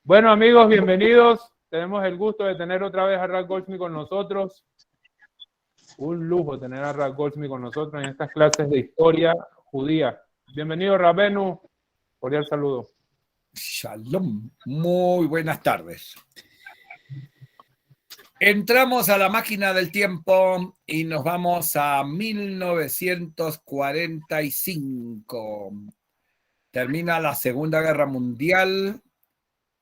Bueno, amigos, bienvenidos. Tenemos el gusto de tener otra vez a Ralph Goldsmith con nosotros. Un lujo tener a Ralph Goldsmith con nosotros en estas clases de historia judía. Bienvenido, Rabenu. Cordial saludo. Shalom. Muy buenas tardes. Entramos a la máquina del tiempo y nos vamos a 1945. Termina la Segunda Guerra Mundial,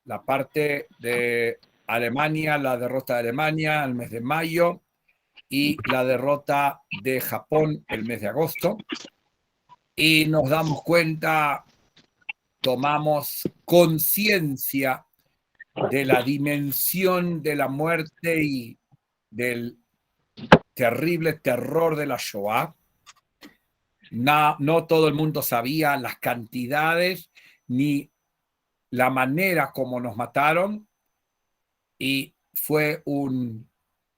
la parte de Alemania, la derrota de Alemania el mes de mayo y la derrota de Japón el mes de agosto. Y nos damos cuenta, tomamos conciencia de la dimensión de la muerte y del terrible terror de la Shoah. No todo el mundo sabía las cantidades ni la manera como nos mataron, y fue un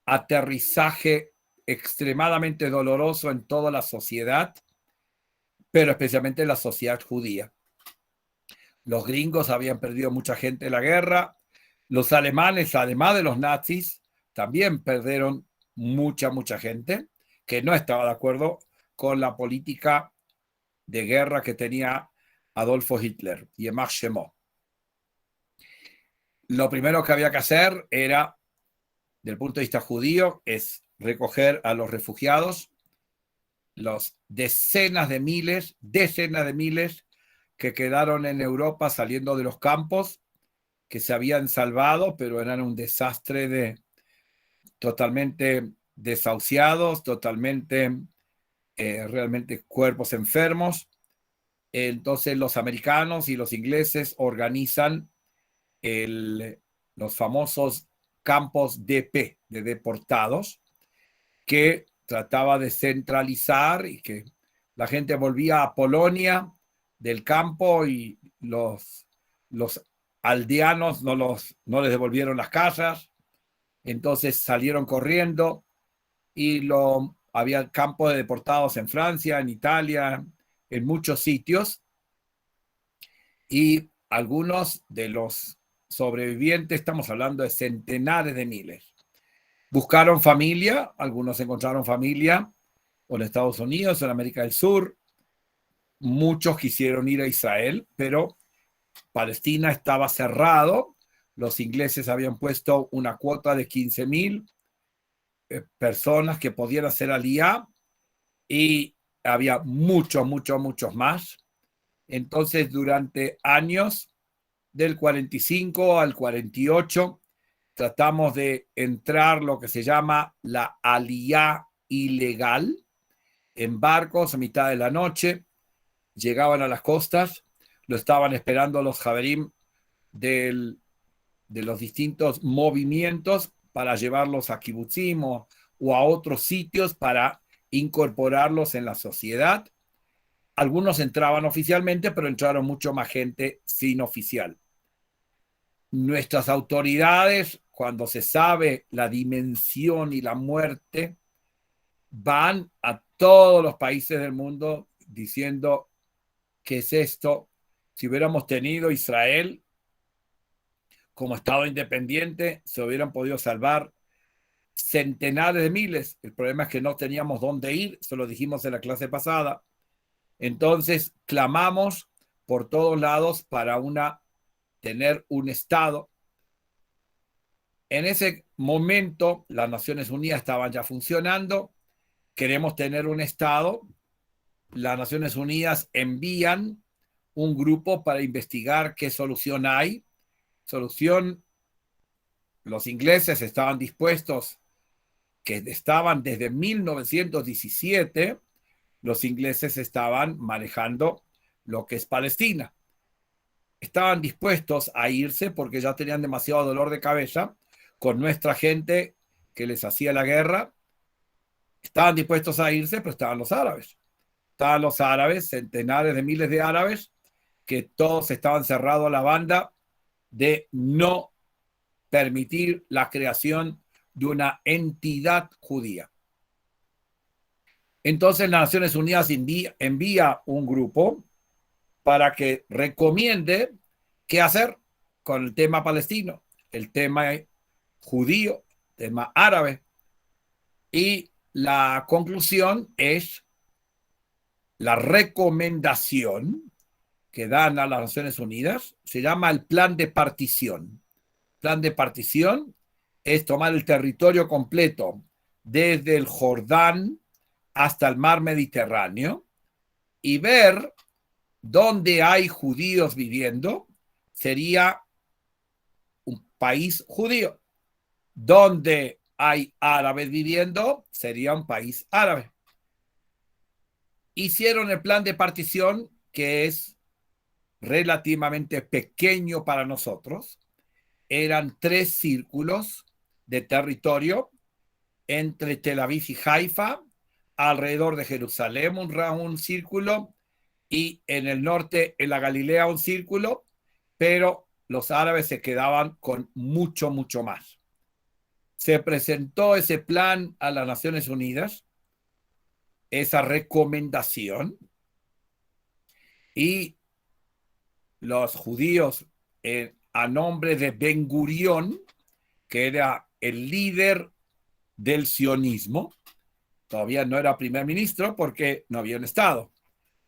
aterrizaje extremadamente doloroso en toda la sociedad, pero especialmente en la sociedad judía. Los gringos habían perdido mucha gente en la guerra. Los alemanes, además de los nazis, también perdieron mucha gente que no estaba de acuerdo con la política de guerra que tenía Adolfo Hitler y Iemak Shemó. Lo primero que había que hacer era, del punto de vista judío, es recoger a los refugiados, los decenas de miles que quedaron en Europa saliendo de los campos, que se habían salvado, pero eran un desastre totalmente desahuciados, totalmente realmente cuerpos enfermos. Entonces los americanos y los ingleses organizan los famosos campos DP, de deportados, que trataba de centralizar y que la gente volvía a Polonia del campo y los aldeanos no les devolvieron las casas, entonces salieron corriendo y había campos de deportados en Francia, en Italia, en muchos sitios, y algunos de los sobrevivientes, estamos hablando de centenares de miles, buscaron familia, algunos encontraron familia en Estados Unidos, en América del Sur, muchos quisieron ir a Israel, pero Palestina estaba cerrado. Los ingleses habían puesto una cuota de 15,000 personas que podían hacer aliyá, y había muchos más. Entonces, durante años, del 45 al 48, tratamos de entrar lo que se llama la aliyá ilegal, en barcos a mitad de la noche. Llegaban a las costas, lo estaban esperando los Javerim de los distintos movimientos para llevarlos a kibutzim o a otros sitios para incorporarlos en la sociedad. Algunos entraban oficialmente, pero entraron mucho más gente sin oficial. Nuestras autoridades, cuando se sabe la dimensión y la muerte, van a todos los países del mundo diciendo: ¿qué es esto? Si hubiéramos tenido Israel como Estado independiente, se hubieran podido salvar centenares de miles. El problema es que no teníamos dónde ir, eso lo dijimos en la clase pasada. Entonces clamamos por todos lados para tener un Estado. En ese momento las Naciones Unidas estaban ya funcionando. Queremos tener un Estado. Las Naciones Unidas envían un grupo para investigar qué solución hay. Los ingleses estaban dispuestos, que estaban desde 1917, los ingleses estaban manejando lo que es Palestina. Estaban dispuestos a irse porque ya tenían demasiado dolor de cabeza con nuestra gente que les hacía la guerra. Estaban dispuestos a irse, pero estaban los árabes. Estaban los árabes, centenares de miles de árabes, que todos estaban cerrados a la banda de no permitir la creación de una entidad judía. Entonces las Naciones Unidas envía un grupo para que recomiende qué hacer. con el tema palestino, el tema judío, el tema árabe. Y la conclusión es la recomendación que dan a las Naciones Unidas, se llama el plan de partición. Plan de partición es tomar el territorio completo desde el Jordán hasta el mar Mediterráneo y ver dónde hay judíos viviendo, sería un país judío. Donde hay árabes viviendo, sería un país árabe. Hicieron el plan de partición, que es relativamente pequeño para nosotros. Eran 3 círculos de territorio entre Tel Aviv y Haifa, alrededor de Jerusalén un círculo, y en el norte, en la Galilea, un círculo, pero los árabes se quedaban con mucho, mucho más. Se presentó ese plan a las Naciones Unidas, esa recomendación, y los judíos, a nombre de Ben Gurión, que era el líder del sionismo, todavía no era primer ministro porque no había un Estado,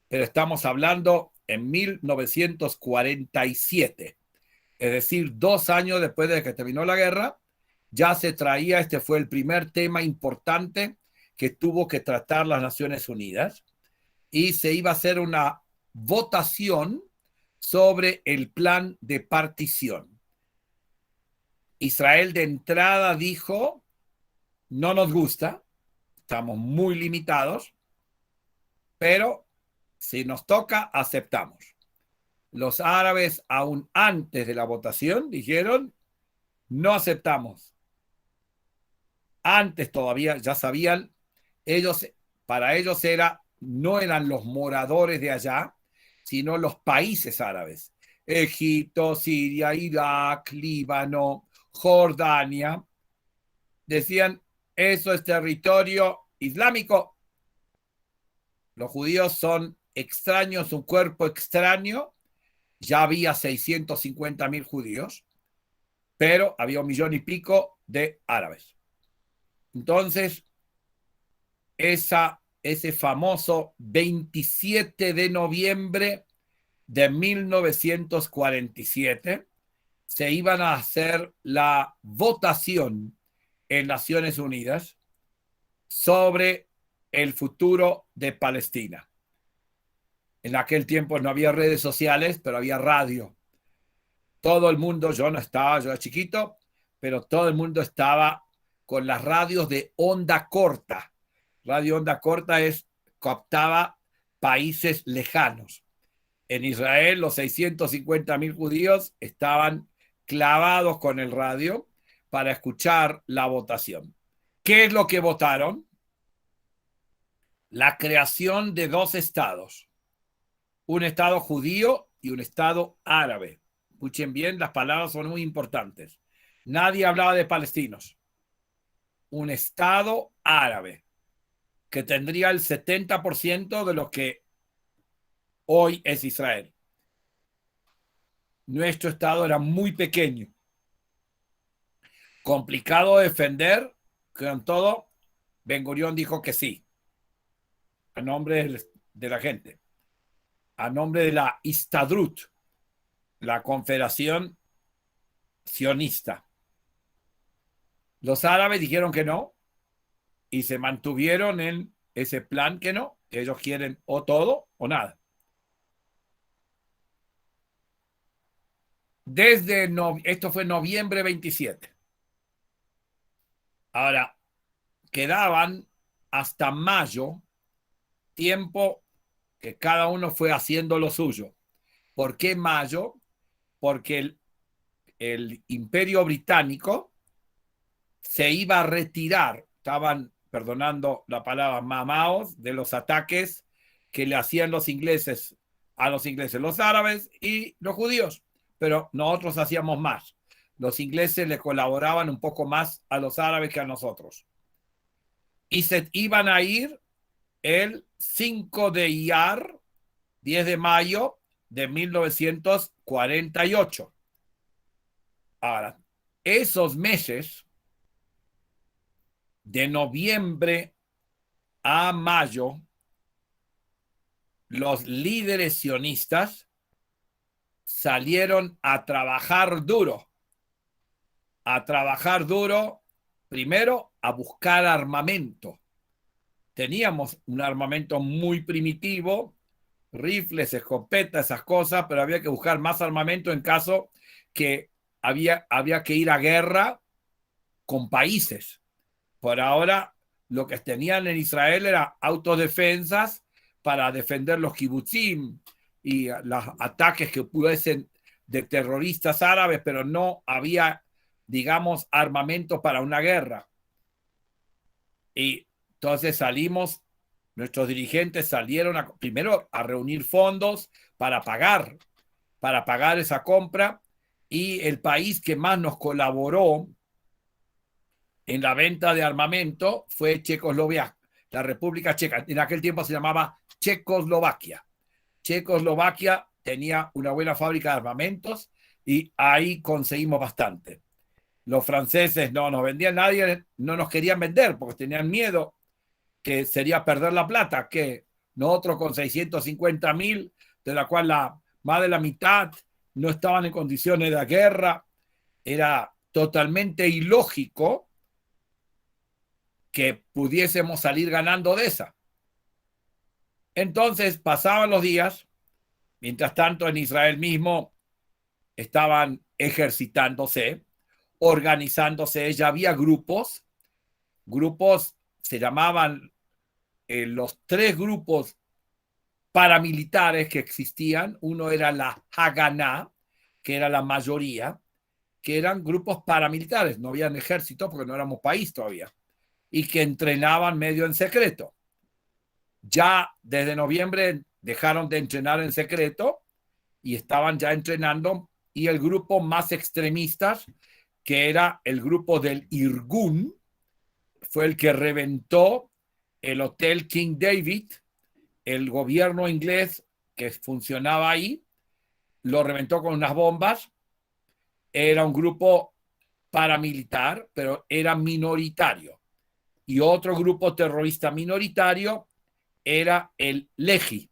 pero estamos hablando en 1947, es decir, 2 años después de que terminó la guerra, ya se traía, este fue el primer tema importante que tuvo que tratar las Naciones Unidas, y se iba a hacer una votación sobre el plan de partición. Israel de entrada dijo, no nos gusta, estamos muy limitados, pero si nos toca, aceptamos. Los árabes, aún antes de la votación, dijeron, no aceptamos. Antes todavía ya sabían, para ellos no eran los moradores de allá, sino los países árabes. Egipto, Siria, Irak, Líbano, Jordania. Decían, eso es territorio islámico. Los judíos son extraños, un cuerpo extraño. Ya había 650,000 judíos, pero había 1,000,000 y pico de árabes. Entonces, ese famoso 27 de noviembre de 1947 se iban a hacer la votación en Naciones Unidas sobre el futuro de Palestina. En aquel tiempo no había redes sociales, pero había radio. Todo el mundo, yo no estaba, yo era chiquito, pero todo el mundo estaba con las radios de onda corta. Radio onda corta captaba países lejanos. En Israel, los 650,000 judíos estaban clavados con el radio para escuchar la votación. ¿Qué es lo que votaron? La creación de 2 estados. Un estado judío y un estado árabe. Escuchen bien, las palabras son muy importantes. Nadie hablaba de palestinos. Un estado árabe que tendría el 70% de lo que hoy es Israel. Nuestro estado era muy pequeño. Complicado de defender, con todo, Ben Gurión dijo que sí. A nombre de la gente. A nombre de la Histadrut, la Confederación Sionista. Los árabes dijeron que no y se mantuvieron en ese plan que no, que ellos quieren o todo o nada. Esto fue noviembre 27. Ahora, quedaban hasta mayo, tiempo que cada uno fue haciendo lo suyo. ¿Por qué mayo? Porque el Imperio Británico se iba a retirar, estaban, perdonando la palabra, mamaos de los ataques que le hacían los ingleses a los ingleses, los árabes y los judíos, pero nosotros hacíamos más. Los ingleses le colaboraban un poco más a los árabes que a nosotros. Y se iban a ir el 5 de Iyar, 10 de mayo de 1948. Ahora, esos meses de noviembre a mayo, los líderes sionistas salieron a trabajar duro, primero a buscar armamento. Teníamos un armamento muy primitivo, rifles, escopetas, esas cosas, pero había que buscar más armamento en caso que había que ir a guerra con países. Por ahora, lo que tenían en Israel era autodefensas para defender los kibutzim y los ataques que pudiesen de terroristas árabes, pero no había, digamos, armamento para una guerra. Y entonces nuestros dirigentes salieron primero a reunir fondos para pagar esa compra, y el país que más nos colaboró en la venta de armamento fue Checoslovaquia, la República Checa. En aquel tiempo se llamaba Checoslovaquia. Checoslovaquia tenía una buena fábrica de armamentos y ahí conseguimos bastante. Los franceses no nos vendían, nadie no nos querían vender porque tenían miedo que sería perder la plata, que nosotros con 650.000, de la cual más de la mitad no estaban en condiciones de guerra, era totalmente ilógico que pudiésemos salir ganando de esa. Entonces pasaban los días, mientras tanto en Israel mismo estaban ejercitándose, organizándose, ya había grupos se llamaban los 3 grupos paramilitares que existían. Uno era la Haganá, que era la mayoría, que eran grupos paramilitares, no habían ejército porque no éramos país todavía, y que entrenaban medio en secreto. Ya desde noviembre dejaron de entrenar en secreto y estaban ya entrenando. Y el grupo más extremistas, que era el grupo del Irgun, fue el que reventó el Hotel King David. El gobierno inglés que funcionaba ahí lo reventó con unas bombas. Era un grupo paramilitar, pero era minoritario. Y otro grupo terrorista minoritario era el Lehi.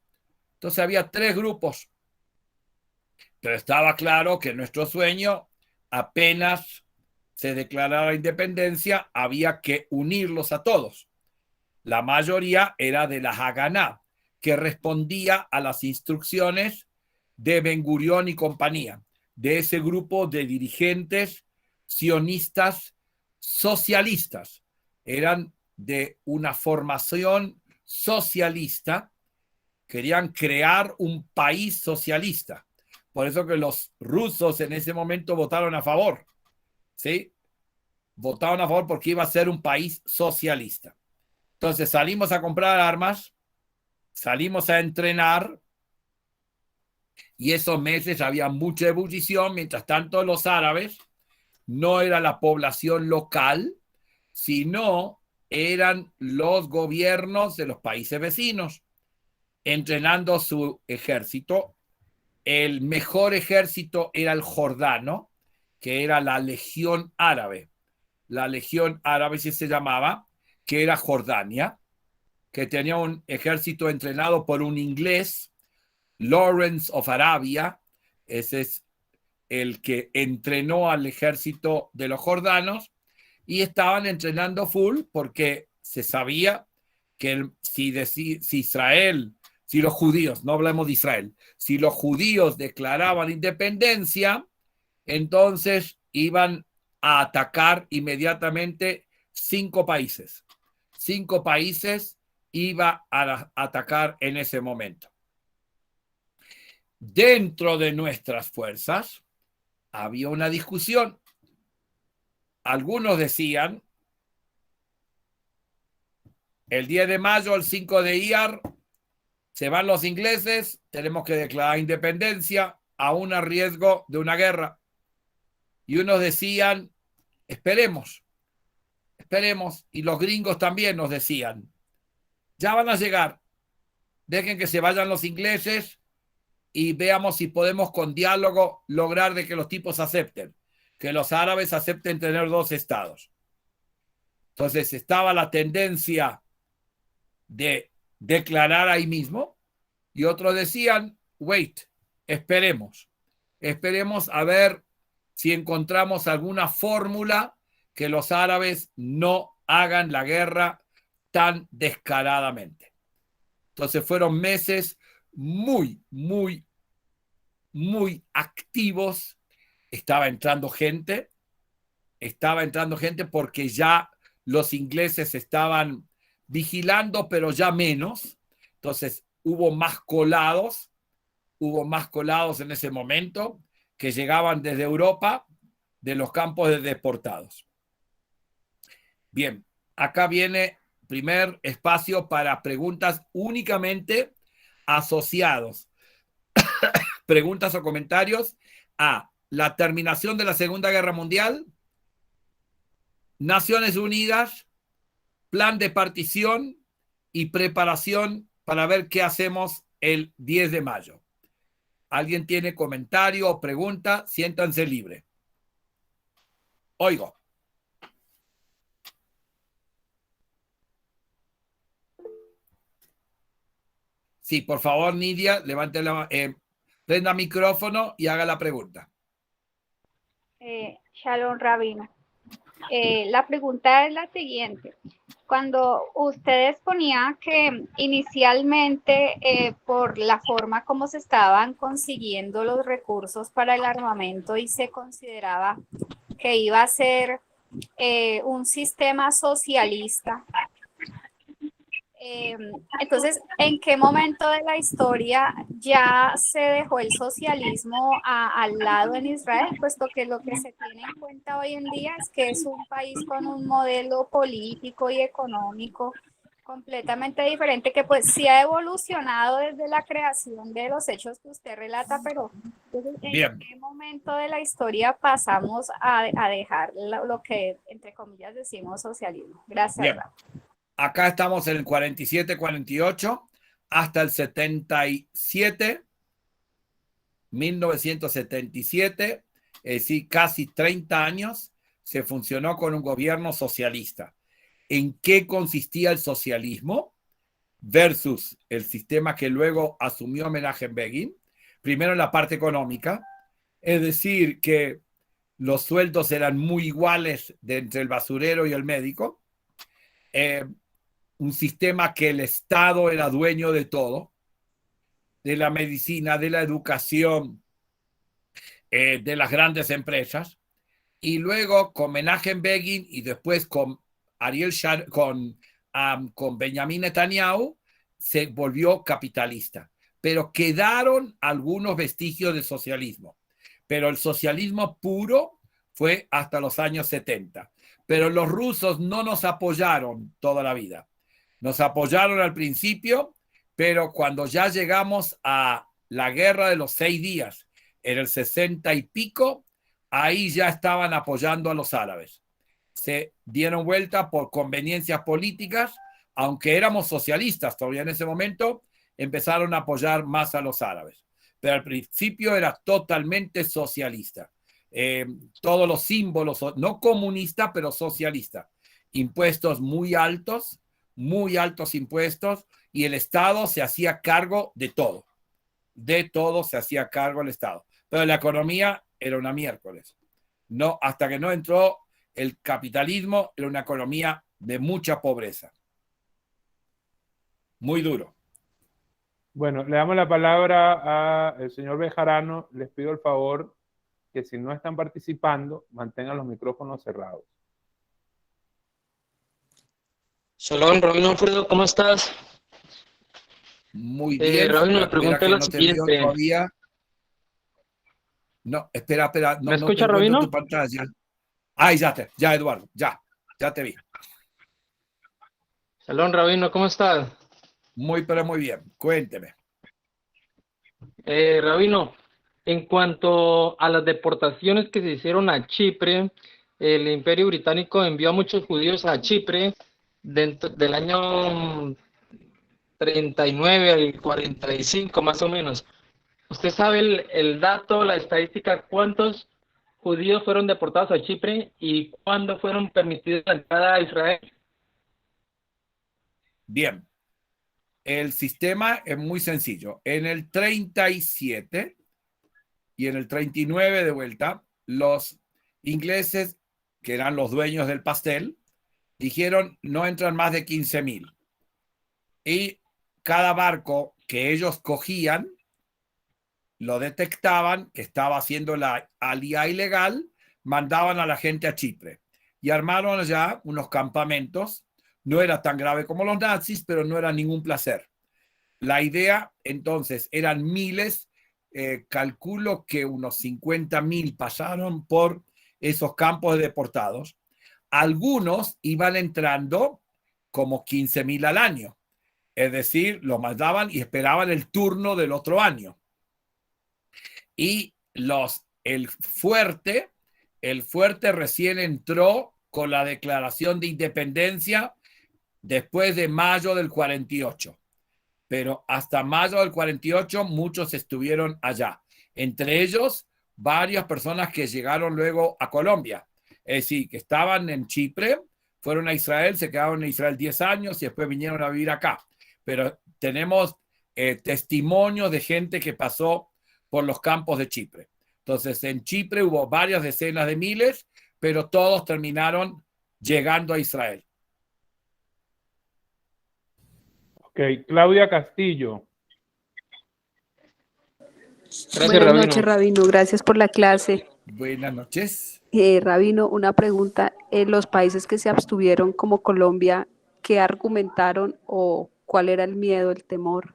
Entonces había 3 grupos. Pero estaba claro que nuestro sueño, apenas se declarara la independencia, había que unirlos a todos. La mayoría era de la Haganá, que respondía a las instrucciones de Ben Gurión y compañía, de ese grupo de dirigentes sionistas socialistas. Eran de una formación socialista, querían crear un país socialista. Por eso que los rusos en ese momento votaron a favor, ¿sí? Votaron a favor porque iba a ser un país socialista. Entonces salimos a comprar armas, salimos a entrenar, y esos meses había mucha ebullición. Mientras tanto, los árabes no era la población local, sino eran los gobiernos de los países vecinos entrenando su ejército. El mejor ejército era el jordano, que era la Legión Árabe. La Legión Árabe sí se llamaba, que era Jordania, que tenía un ejército entrenado por un inglés, Lawrence of Arabia. Ese es el que entrenó al ejército de los jordanos, y estaban entrenando full porque se sabía que si Israel, si los judíos, no hablamos de Israel, si los judíos declaraban independencia, entonces iban a atacar inmediatamente 5 países. 5 países iba a atacar en ese momento. Dentro de nuestras fuerzas había una discusión. Algunos decían, el 10 de mayo, el 5 de Iyar, se van los ingleses, tenemos que declarar independencia, aún a riesgo de una guerra. Y unos decían, esperemos. Y los gringos también nos decían, ya van a llegar, dejen que se vayan los ingleses y veamos si podemos con diálogo lograr de que los tipos acepten. que los árabes acepten tener dos estados. Entonces estaba la tendencia de declarar ahí mismo y otros decían, wait, esperemos a ver si encontramos alguna fórmula que los árabes no hagan la guerra tan descaradamente. Entonces fueron meses muy activos. Estaba entrando gente porque ya los ingleses estaban vigilando, pero ya menos. Entonces hubo más colados en ese momento que llegaban desde Europa, de los campos de deportados. Bien, acá viene primer espacio para preguntas únicamente asociados. Preguntas o comentarios a la terminación de la Segunda Guerra Mundial, Naciones Unidas, plan de partición y preparación para ver qué hacemos el 10 de mayo. ¿Alguien tiene comentario o pregunta? Siéntanse libre. Oigo. Sí, por favor, Nidia, levante prenda micrófono y haga la pregunta. Shalom, Rabino. La pregunta es la siguiente. Cuando usted exponía que inicialmente por la forma como se estaban consiguiendo los recursos para el armamento y se consideraba que iba a ser un sistema socialista, entonces, ¿en qué momento de la historia ya se dejó el socialismo al lado en Israel? Puesto que lo que se tiene en cuenta hoy en día es que es un país con un modelo político y económico completamente diferente, que pues sí ha evolucionado desde la creación de los hechos que usted relata, pero ¿en qué momento de la historia pasamos a dejar lo que, entre comillas, decimos socialismo? Gracias. Acá estamos en el 47-48 hasta el 77, 1977, es decir, casi 30 años, se funcionó con un gobierno socialista. ¿En qué consistía el socialismo versus el sistema que luego asumió Menachem Begin? Primero en la parte económica, es decir, que los sueldos eran muy iguales entre el basurero y el médico. Un sistema que el Estado era dueño de todo, de la medicina, de la educación, de las grandes empresas, y luego con Menachem Begin y después con con Benjamin Netanyahu se volvió capitalista, pero quedaron algunos vestigios de socialismo, pero el socialismo puro fue hasta los años 70, pero los rusos no nos apoyaron toda la vida. Nos apoyaron al principio, pero cuando ya llegamos a la guerra de los 6 días, en el 60 y pico, ahí ya estaban apoyando a los árabes. Se dieron vuelta por conveniencias políticas, aunque éramos socialistas todavía en ese momento, empezaron a apoyar más a los árabes. Pero al principio era totalmente socialista. Todos los símbolos, no comunista, pero socialista. Impuestos muy altos impuestos, y el Estado se hacía cargo de todo se hacía cargo el Estado, pero la economía era una miércoles, no, hasta que no entró el capitalismo, era una economía de mucha pobreza, muy duro. Bueno, le damos la palabra al señor Bejarano. Les pido el favor que si no están participando, mantengan los micrófonos cerrados. Shalom, Rabino Alfredo, ¿cómo estás? Muy bien. Rabino, la pregunta es la siguiente. No, espera. No, ¿Me escucha, Rabino? Tu pantalla. Ay, ya, Eduardo, ya te vi. Shalom, Rabino, ¿cómo estás? Muy bien. Cuénteme. Rabino, en cuanto a las deportaciones que se hicieron a Chipre, el Imperio Británico envió a muchos judíos a Chipre dentro del año 39 al 45 más o menos. ¿Usted sabe el dato, la estadística, cuántos judíos fueron deportados a Chipre y cuándo fueron permitidos la entrada a Israel? Bien, el sistema es muy sencillo. En el 37 y en el 39 de vuelta, los ingleses, que eran los dueños del pastel, dijeron no entran más de 15.000. Y cada barco que ellos cogían, lo detectaban que estaba haciendo la alía ilegal, mandaban a la gente a Chipre y armaron allá unos campamentos. No era tan grave como los nazis, pero no era ningún placer. La idea, entonces, eran miles, calculo que unos 50.000 pasaron por esos campos de deportados. Algunos iban entrando como 15.000 al año, es decir, los mandaban y esperaban el turno del otro año. Y el fuerte recién entró con la declaración de independencia después de mayo del 48. Pero hasta mayo del 48 muchos estuvieron allá. Entre ellos, varias personas que llegaron luego a Colombia. Es decir, que estaban en Chipre, fueron a Israel, se quedaron en Israel 10 años y después vinieron a vivir acá. Pero tenemos testimonios de gente que pasó por los campos de Chipre. Entonces, en Chipre hubo varias decenas de miles, pero todos terminaron llegando a Israel. Ok, Claudia Castillo. Gracias, Buenas Rabino. noches, Rabino. Gracias por la clase. Buenas noches. Rabino, una pregunta. Los países que se abstuvieron, como Colombia, ¿qué argumentaron o cuál era el miedo, el temor?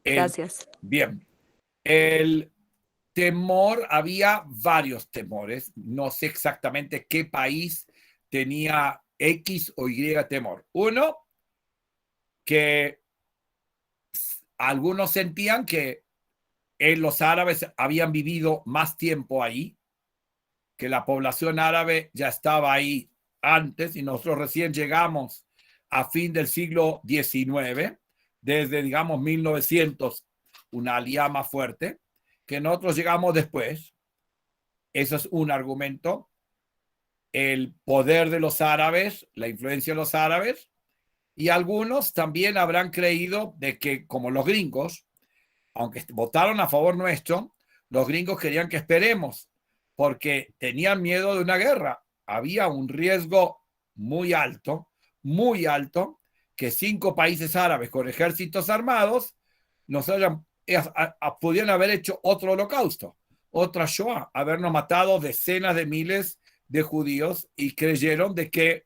Gracias. Bien. El temor, había varios temores. No sé exactamente qué país tenía X o Y temor. Uno, que algunos sentían que los árabes habían vivido más tiempo ahí, que la población árabe ya estaba ahí antes y nosotros recién llegamos a fin del siglo XIX, desde, digamos, 1900, una alía más fuerte, que nosotros llegamos después. Eso es un argumento. El poder de los árabes, la influencia de los árabes, y algunos también habrán creído de que, como los gringos, aunque votaron a favor nuestro, los gringos querían que esperemos, porque tenían miedo de una guerra. Había un riesgo muy alto, que 5 países árabes con ejércitos armados pudieran haber hecho otro holocausto, otra Shoah, habernos matado decenas de miles de judíos, y creyeron de que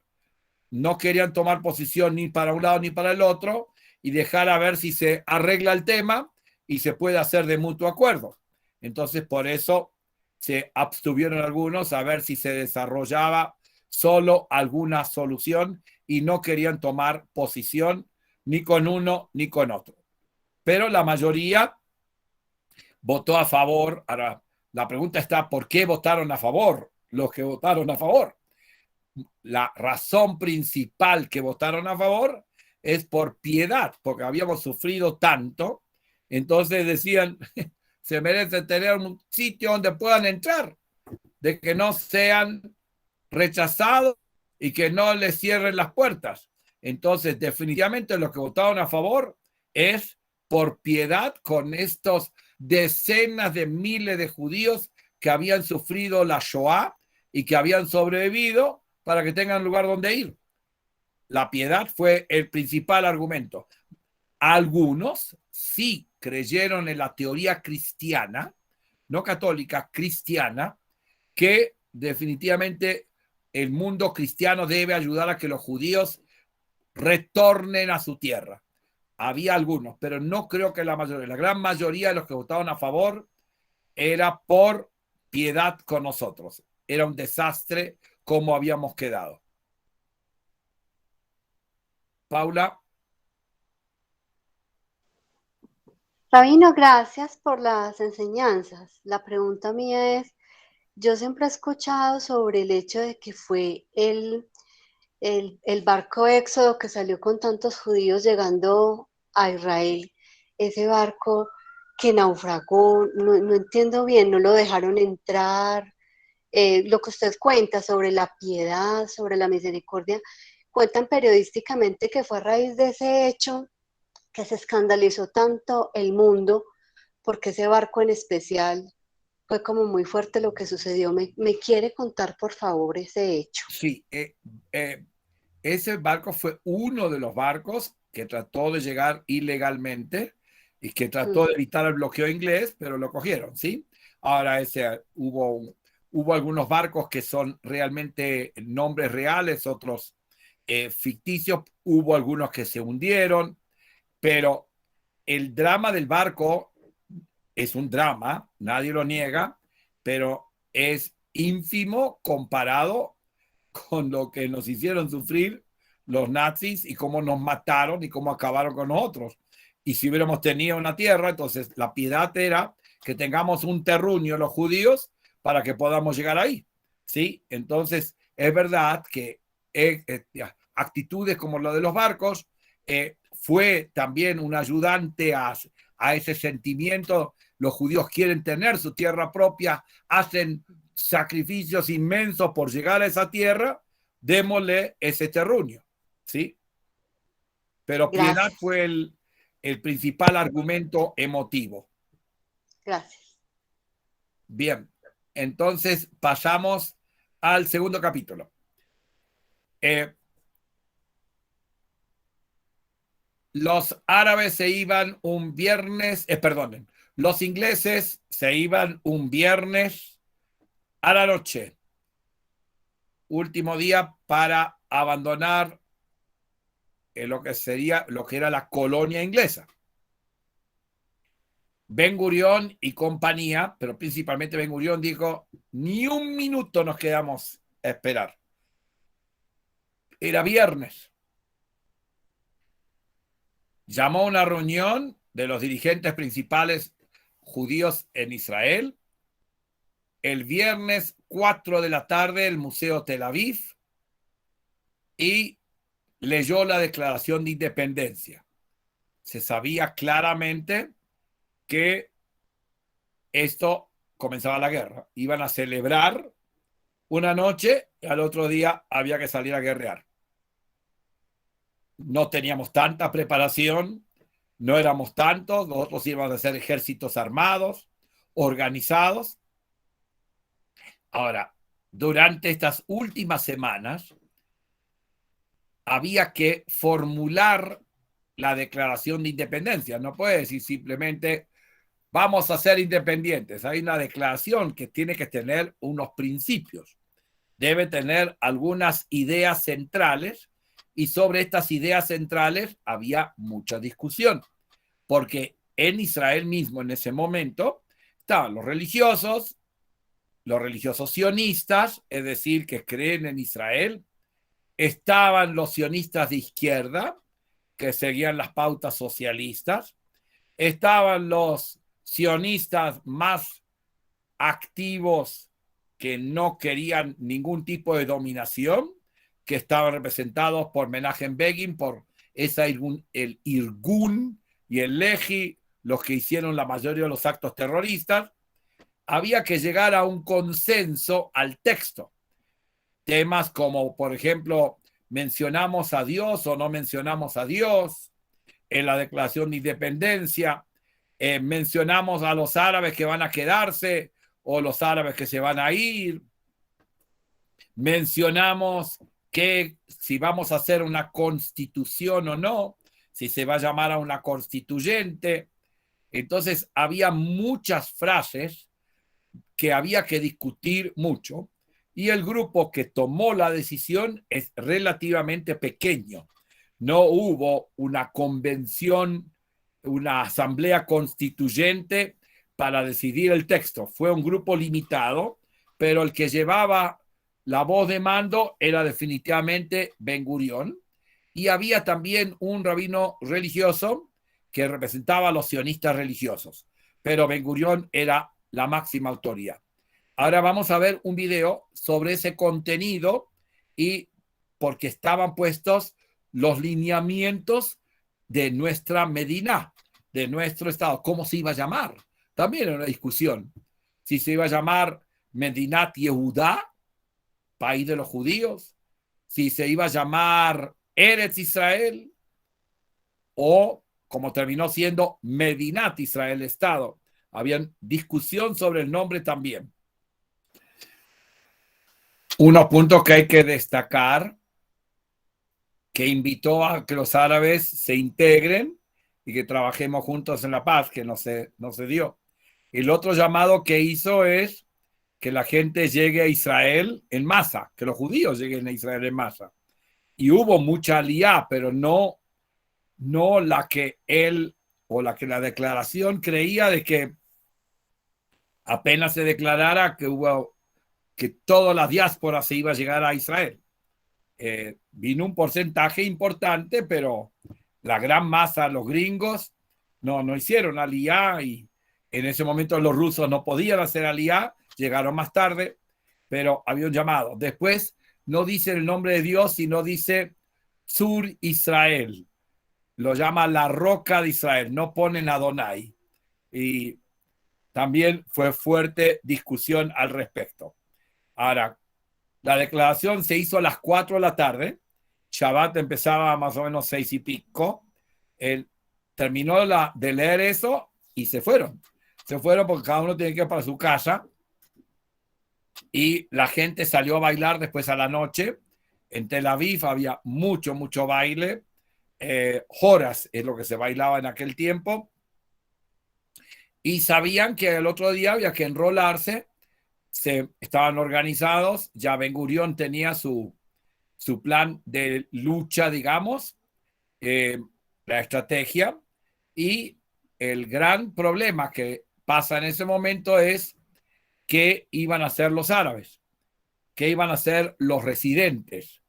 no querían tomar posición ni para un lado ni para el otro y dejar a ver si se arregla el tema y se puede hacer de mutuo acuerdo. Entonces, por eso se abstuvieron algunos a ver si se desarrollaba solo alguna solución y no querían tomar posición ni con uno ni con otro. Pero la mayoría votó a favor. Ahora, la pregunta está, ¿por qué votaron a favor los que votaron a favor? La razón principal que votaron a favor es por piedad, porque habíamos sufrido tanto. Entonces decían, se merece tener un sitio donde puedan entrar, de que no sean rechazados y que no les cierren las puertas. Entonces, definitivamente los que votaron a favor es por piedad con estos decenas de miles de judíos que habían sufrido la Shoah y que habían sobrevivido, para que tengan lugar donde ir. La piedad fue el principal argumento. Algunos sí creyeron en la teoría cristiana, no católica, cristiana, que definitivamente el mundo cristiano debe ayudar a que los judíos retornen a su tierra. Había algunos, pero no creo que la mayoría. La gran mayoría de los que votaron a favor era por piedad con nosotros. Era un desastre cómo habíamos quedado. Paula. Rabino, gracias por las enseñanzas. La pregunta mía es, yo siempre he escuchado sobre el hecho de que fue el barco Éxodo que salió con tantos judíos llegando a Israel, ese barco que naufragó, no entiendo bien, no lo dejaron entrar. lo que usted cuenta sobre la piedad, sobre la misericordia, cuentan periodísticamente que fue a raíz de ese hecho que se escandalizó tanto el mundo, porque ese barco en especial fue como muy fuerte lo que sucedió. ¿Me quiere contar, por favor, ese hecho? Sí, ese barco fue uno de los barcos que trató de llegar ilegalmente y que trató de evitar el bloqueo inglés, pero lo cogieron, ¿sí? Ahora hubo algunos barcos que son realmente nombres reales, otros ficticios, hubo algunos que se hundieron, pero el drama del barco es un drama, nadie lo niega, pero es ínfimo comparado con lo que nos hicieron sufrir los nazis y cómo nos mataron y cómo acabaron con nosotros. Y si hubiéramos tenido una tierra, entonces la piedad era que tengamos un terruño los judíos para que podamos llegar ahí, ¿sí? Entonces es verdad que actitudes como lo de los barcos fue también un ayudante a ese sentimiento. Los judíos quieren tener su tierra propia, hacen sacrificios inmensos por llegar a esa tierra, démosle ese terruño, ¿sí? Pero Gracias. piedad fue el principal argumento emotivo. Gracias. Bien, entonces pasamos al segundo capítulo. Los árabes se iban un viernes, perdonen, los ingleses se iban un viernes a la noche, último día para abandonar lo que era la colonia inglesa. Ben Gurión y compañía, pero principalmente Ben Gurión dijo, ni un minuto nos quedamos a esperar. Era viernes. Llamó a una reunión de los dirigentes principales judíos en Israel. El viernes 4 de la tarde, el Museo Tel Aviv, y leyó la Declaración de Independencia. Se sabía claramente que esto comenzaba la guerra. Iban a celebrar una noche y al otro día había que salir a guerrear. No teníamos tanta preparación, no éramos tantos, nosotros íbamos a ser ejércitos armados, organizados. Ahora, durante estas últimas semanas, había que formular la Declaración de Independencia. No puede decir simplemente vamos a ser independientes. Hay una declaración que tiene que tener unos principios. Debe tener algunas ideas centrales y sobre estas ideas centrales había mucha discusión. Porque en Israel mismo en ese momento estaban los religiosos sionistas, es decir, que creen en Israel, estaban los sionistas de izquierda, que seguían las pautas socialistas, estaban los sionistas más activos que no querían ningún tipo de dominación, que estaban representados por Menachem Begin, por el Irgun y el Lehi, los que hicieron la mayoría de los actos terroristas. Había que llegar a un consenso al texto. Temas como, por ejemplo, mencionamos a Dios o no mencionamos a Dios en la Declaración de Independencia, mencionamos a los árabes que van a quedarse o los árabes que se van a ir, mencionamos que si vamos a hacer una constitución o no, si se va a llamar a una constituyente. Entonces había muchas frases que había que discutir mucho y el grupo que tomó la decisión es relativamente pequeño. No hubo una convención, una asamblea constituyente para decidir el texto. Fue un grupo limitado, pero el que llevaba la voz de mando era definitivamente Ben Gurión, y había también un rabino religioso que representaba a los sionistas religiosos, pero Ben Gurión era la máxima autoridad. Ahora vamos a ver un video sobre ese contenido y porque estaban puestos los lineamientos de nuestra Medina, de nuestro Estado. ¿Cómo se iba a llamar? También era una discusión. Si se iba a llamar Medinat Yehudá, país de los judíos, si se iba a llamar Eretz Israel, o como terminó siendo Medinat Israel, Estado. Había discusión sobre el nombre también. Unos puntos que hay que destacar, que invitó a que los árabes se integren y que trabajemos juntos en la paz, que no se dio. El otro llamado que hizo es que la gente llegue a Israel en masa, que los judíos lleguen a Israel en masa. Y hubo mucha aliyá, pero no la que él o la que la declaración creía de que apenas se declarara que toda la diáspora se iba a llegar a Israel. Vino un porcentaje importante, pero la gran masa, los gringos, no hicieron aliyá, y en ese momento los rusos no podían hacer aliyá, llegaron más tarde, pero había un llamado. Después no dice el nombre de Dios, sino dice Sur Israel. Lo llama la roca de Israel, no ponen Adonai. Y también fue fuerte discusión al respecto. Ahora, la declaración se hizo a las 4 de la tarde. Shabbat empezaba más o menos 6 y pico. Él terminó de leer eso y se fueron. Se fueron porque cada uno tiene que ir para su casa. Y la gente salió a bailar después a la noche. En Tel Aviv había mucho baile. Horas es lo que se bailaba en aquel tiempo. Y sabían que el otro día había que enrolarse. Estaban organizados. Ya Ben Gurión tenía su plan de lucha, digamos, la estrategia. Y el gran problema que pasa en ese momento es qué iban a hacer los árabes, qué iban a hacer los residentes.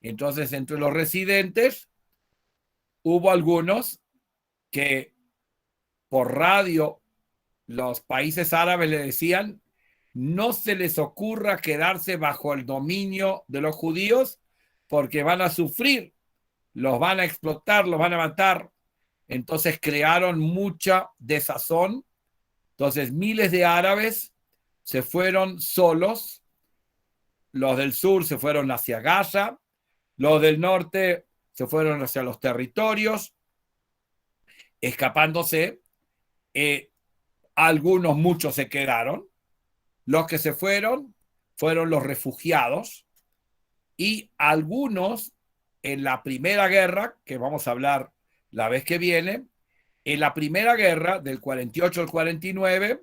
Entonces, entre los residentes hubo algunos que por radio los países árabes le decían: no se les ocurra quedarse bajo el dominio de los judíos porque van a sufrir, los van a explotar, los van a matar. Entonces crearon mucha desazón. Entonces miles de árabes se fueron solos. Los del sur se fueron hacia Gaza, los del norte se fueron hacia los territorios, escapándose. Muchos se quedaron. Los que se fueron los refugiados, y algunos en la primera guerra, que vamos a hablar la vez que viene, en la primera guerra del 48 al 49,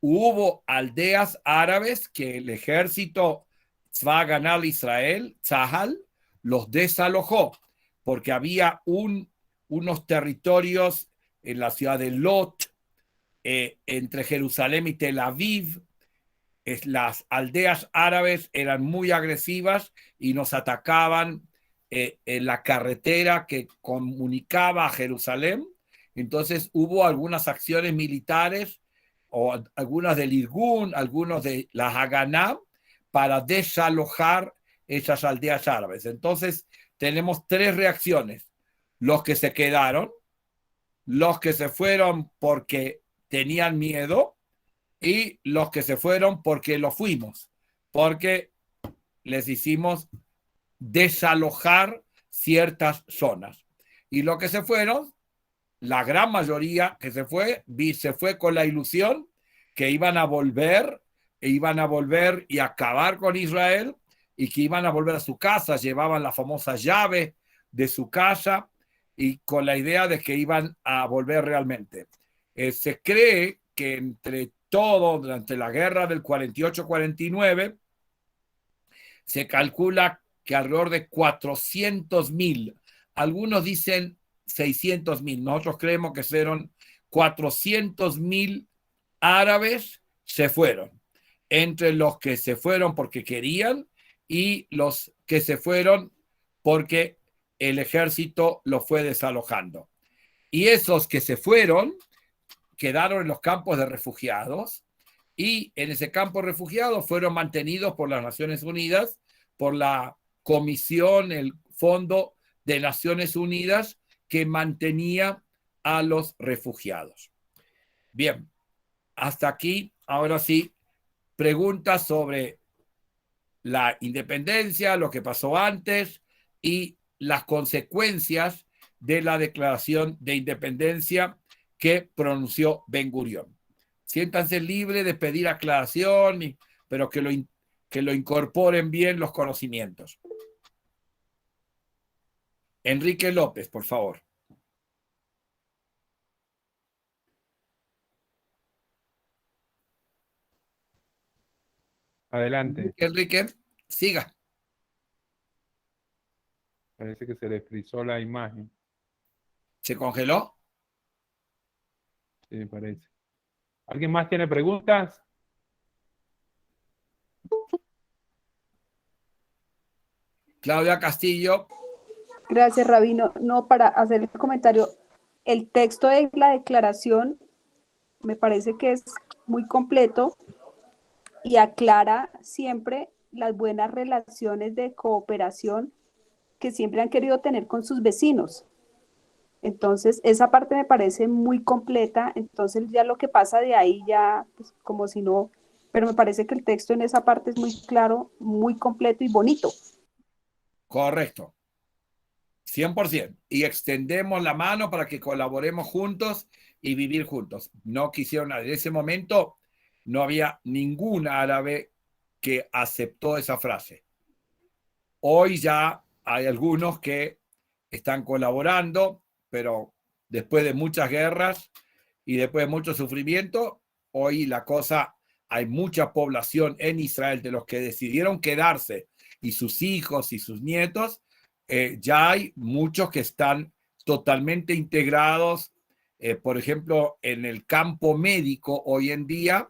hubo aldeas árabes que el ejército Tzva Haganah Israel, Tzahal, los desalojó, porque había unos territorios en la ciudad de Lot, entre Jerusalén y Tel Aviv. Las aldeas árabes eran muy agresivas y nos atacaban en la carretera que comunicaba a Jerusalén. Entonces hubo algunas acciones militares, o algunas del Irgun, algunos de la Haganá, para desalojar esas aldeas árabes. Entonces tenemos tres reacciones: los que se quedaron, los que se fueron porque tenían miedo, y los que se fueron porque lo fuimos, porque les hicimos desalojar ciertas zonas. Y los que se fueron, la gran mayoría que se fue con la ilusión que iban a volver y acabar con Israel, y que iban a volver a su casa. Llevaban la famosa llave de su casa y con la idea de que iban a volver realmente. Se cree que durante la guerra del 48-49, se calcula que alrededor de 400,000, algunos dicen 600,000, nosotros creemos que fueron 400,000 árabes se fueron, entre los que se fueron porque querían y los que se fueron porque el ejército los fue desalojando. Y esos que se fueron quedaron en los campos de refugiados, y en ese campo de refugiados fueron mantenidos por las Naciones Unidas, por la Comisión, el Fondo de Naciones Unidas que mantenía a los refugiados. Bien, hasta aquí, ahora sí, preguntas sobre la independencia, lo que pasó antes y las consecuencias de la declaración de independencia que pronunció Ben Gurión. Siéntanse libres de pedir aclaración, pero que lo incorporen bien los conocimientos. Enrique López, por favor. Adelante. Enrique, siga. Parece que se le frizó la imagen. ¿Se congeló? Sí, parece. ¿Alguien más tiene preguntas? Claudia Castillo. Gracias, Rabino. No, para hacer el comentario, el texto de la declaración me parece que es muy completo y aclara siempre las buenas relaciones de cooperación que siempre han querido tener con sus vecinos. Entonces, esa parte me parece muy completa. Entonces, ya lo que pasa de ahí ya, pues, como si no, pero me parece que el texto en esa parte es muy claro, muy completo y bonito. Correcto. 100%. Y extendemos la mano para que colaboremos juntos y vivir juntos. No quisieron, en ese momento no había ningún árabe que aceptó esa frase. Hoy ya hay algunos que están colaborando, pero después de muchas guerras y después de mucho sufrimiento, hoy la cosa, hay mucha población en Israel de los que decidieron quedarse y sus hijos y sus nietos, ya hay muchos que están totalmente integrados. Por ejemplo, en el campo médico hoy en día,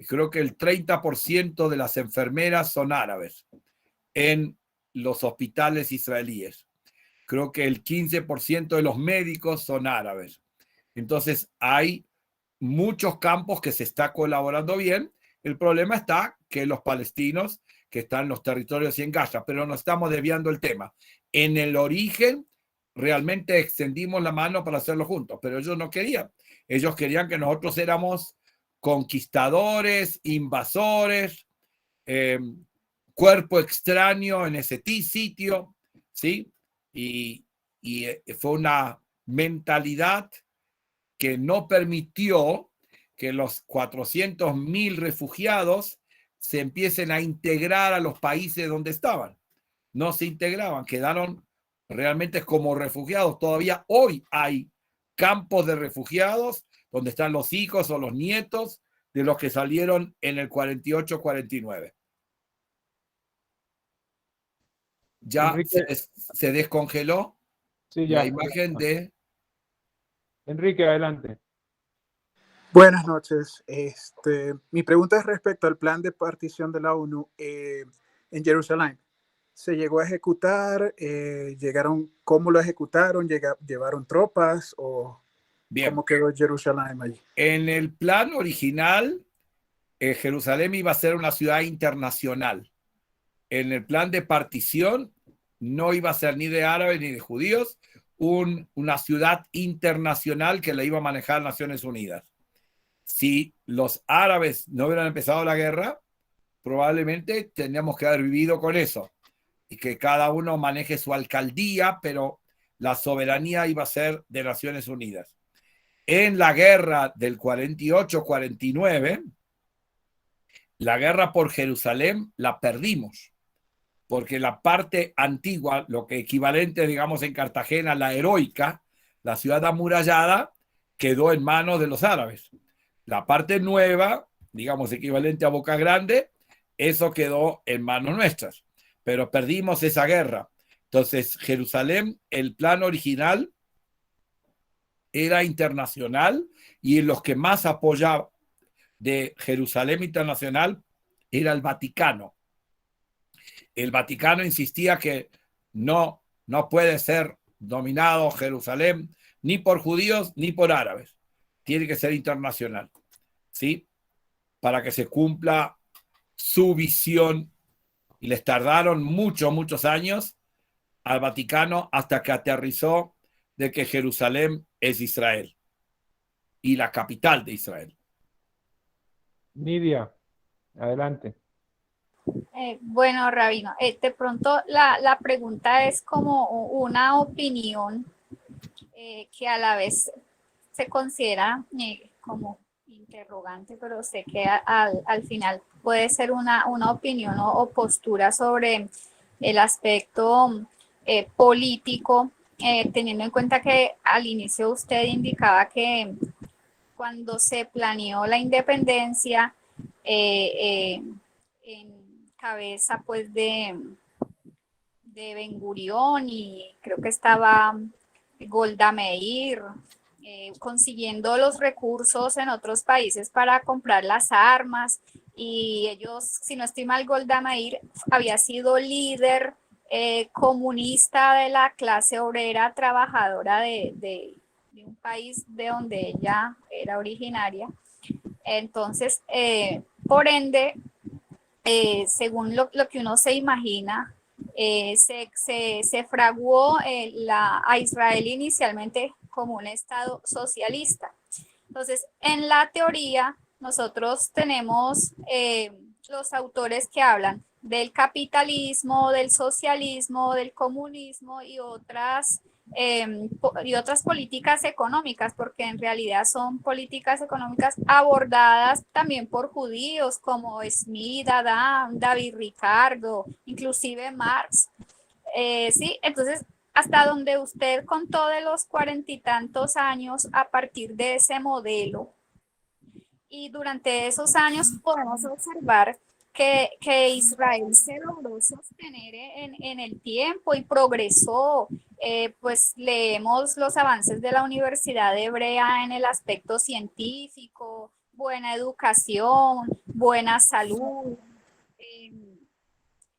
creo que el 30% de las enfermeras son árabes en los hospitales israelíes. Creo que el 15% de los médicos son árabes. Entonces hay muchos campos que se está colaborando bien. El problema está que los palestinos que están en los territorios y en Gaza, pero no estamos desviando el tema. En el origen realmente extendimos la mano para hacerlo juntos, pero ellos no querían. Ellos querían que nosotros éramos conquistadores, invasores, cuerpo extraño en ese sitio, ¿sí? Y fue una mentalidad que no permitió que los 400.000 refugiados se empiecen a integrar a los países donde estaban. No se integraban, quedaron realmente como refugiados. Todavía hoy hay campos de refugiados donde están los hijos o los nietos de los que salieron en el 48-49. Ya se descongeló sí, ya, la imagen de... Enrique, adelante. Buenas noches. Mi pregunta es respecto al plan de partición de la ONU en Jerusalén. ¿Se llegó a ejecutar? ¿Cómo lo ejecutaron? ¿Llevaron tropas? ¿O Bien. cómo quedó Jerusalén allí? En el plan original, Jerusalén iba a ser una ciudad internacional. En el plan de partición no iba a ser ni de árabes ni de judíos, una ciudad internacional que la iba a manejar Naciones Unidas. Si los árabes no hubieran empezado la guerra, probablemente tendríamos que haber vivido con eso y que cada uno maneje su alcaldía, pero la soberanía iba a ser de Naciones Unidas. En la guerra del 48-49, la guerra por Jerusalén la perdimos, porque la parte antigua, lo que equivalente, digamos, en Cartagena, la heroica, la ciudad amurallada, quedó en manos de los árabes. La parte nueva, digamos, equivalente a Boca Grande, eso quedó en manos nuestras, pero perdimos esa guerra. Entonces, Jerusalén, el plan original era internacional y los que más apoyaban de Jerusalén internacional era el Vaticano. El Vaticano insistía que no puede ser dominado Jerusalén ni por judíos ni por árabes. Tiene que ser internacional, ¿sí? Para que se cumpla su visión. Y les tardaron muchos años al Vaticano hasta que aterrizó de que Jerusalén es Israel y la capital de Israel. Nidia. Adelante. Bueno, Rabino, de pronto la pregunta es como una opinión que a la vez se considera como interrogante, pero sé que al final puede ser una opinión o postura sobre el aspecto político, teniendo en cuenta que al inicio usted indicaba que cuando se planeó la independencia, en cabeza pues de Ben Gurión, y creo que estaba Golda Meir, consiguiendo los recursos en otros países para comprar las armas, y ellos, si no estoy mal, Golda Meir había sido líder comunista de la clase obrera trabajadora de un país de donde ella era originaria. Entonces, por ende, según lo que uno se imagina, se fraguó a Israel inicialmente como un estado socialista. Entonces, en la teoría, nosotros tenemos los autores que hablan del capitalismo, del socialismo, del comunismo y otras políticas económicas, porque en realidad son políticas económicas abordadas también por judíos como Smith, Adam, David Ricardo, inclusive Marx. Sí, entonces, hasta donde usted contó de los 40 y tantos años a partir de ese modelo, y durante esos años podemos observar que Israel se logró sostener en el tiempo y progresó. Pues leemos los avances de la Universidad Hebrea en el aspecto científico, buena educación, buena salud.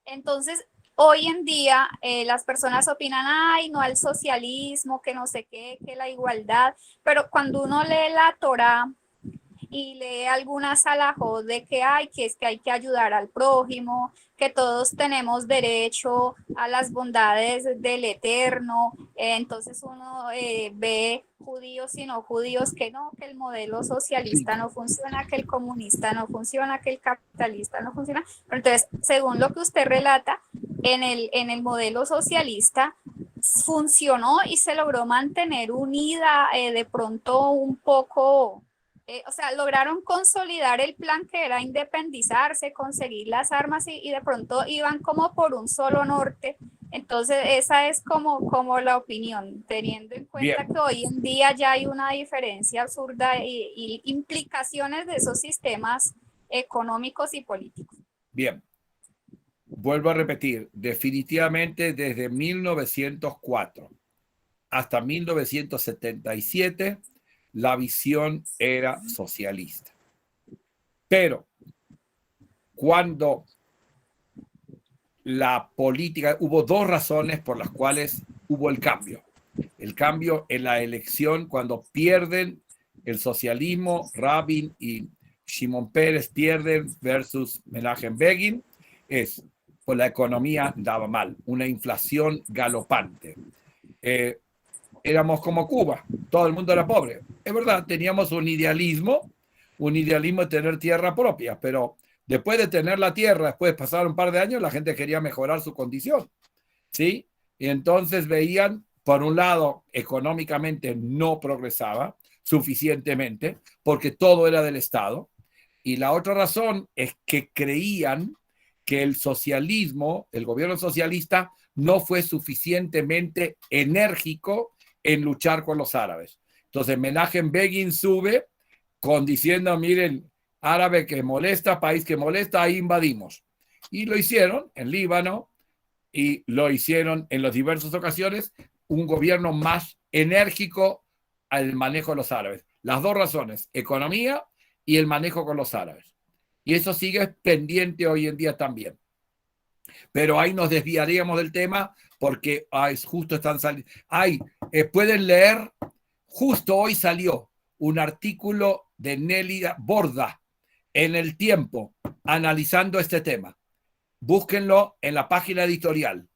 Entonces, hoy en día las personas opinan, ay, no al socialismo, que no sé qué, que la igualdad, pero cuando uno lee la Torá y lee algunas alajot de que es que hay que ayudar al prójimo, que todos tenemos derecho a las bondades del Eterno, entonces uno ve judíos y no judíos que no, que el modelo socialista no funciona, que el comunista no funciona, que el capitalista no funciona. Pero entonces, según lo que usted relata, en el modelo socialista funcionó y se logró mantener unida de pronto un poco. O sea, lograron consolidar el plan que era independizarse, conseguir las armas y de pronto iban como por un solo norte. Entonces, esa es como la opinión, teniendo en cuenta que hoy en día ya hay una diferencia absurda y implicaciones de esos sistemas económicos y políticos. Bien, vuelvo a repetir, definitivamente desde 1904 hasta 1977, la visión era socialista. Pero cuando la política, hubo dos razones por las cuales hubo el cambio. El cambio en la elección, cuando pierden el socialismo, Rabin y Shimon Peres pierden versus Menachem Begin, es pues la economía andaba mal, una inflación galopante. Éramos como Cuba, todo el mundo era pobre. Es verdad, teníamos un idealismo de tener tierra propia, pero después de tener la tierra, después de pasar un par de años, la gente quería mejorar su condición, ¿sí? Y entonces veían, por un lado, económicamente no progresaba suficientemente, porque todo era del Estado, y la otra razón es que creían que el socialismo, el gobierno socialista, no fue suficientemente enérgico en luchar con los árabes. Entonces Menachem Begin sube diciendo, miren, árabe que molesta, país que molesta, ahí invadimos. Y lo hicieron en Líbano y lo hicieron en las diversas ocasiones, un gobierno más enérgico al manejo de los árabes. Las dos razones, economía y el manejo con los árabes. Y eso sigue pendiente hoy en día también. Pero ahí nos desviaríamos del tema porque justo están saliendo. Pueden leer, justo hoy salió un artículo de Nelly Borda en El Tiempo analizando este tema. Búsquenlo en la página editorial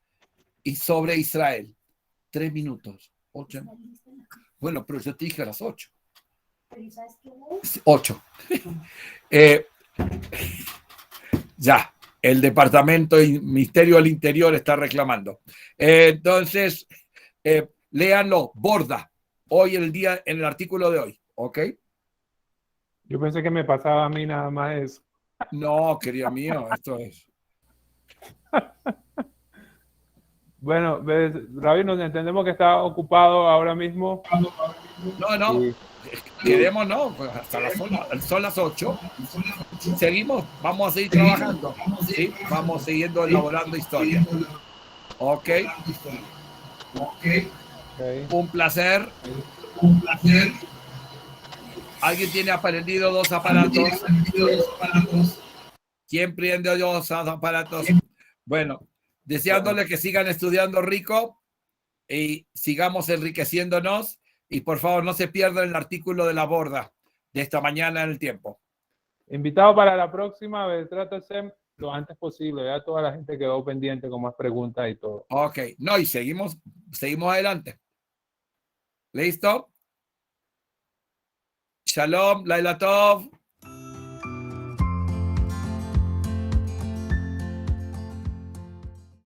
y sobre Israel. 3 minutos. 8. Bueno, pero yo te dije a las 8. 8. Ya, el Departamento y Ministerio del Interior está reclamando. Entonces, léanlo, borda. Hoy el día, en el artículo de hoy, ¿ok? Yo pensé que me pasaba a mí nada más eso. No, querido mío, esto es... Bueno, Rabino, entendemos que está ocupado ahora mismo. No, Y queremos, no, pues hasta son las 8. Seguimos, vamos a seguir trabajando, ¿sí? Vamos siguiendo elaborando historia. Ok. Un placer. ¿Alguien tiene aprendido 2 aparatos? ¿Quién prende 2 aparatos? Bueno, deseándole que sigan estudiando rico y sigamos enriqueciéndonos. Y por favor, no se pierdan el artículo de la borda de esta mañana en El Tiempo. invitado para la próxima, trátese lo antes posible. Ya toda la gente quedó pendiente con más preguntas y todo. Ok, no, y seguimos adelante. ¿Listo? Shalom, Laila Tov.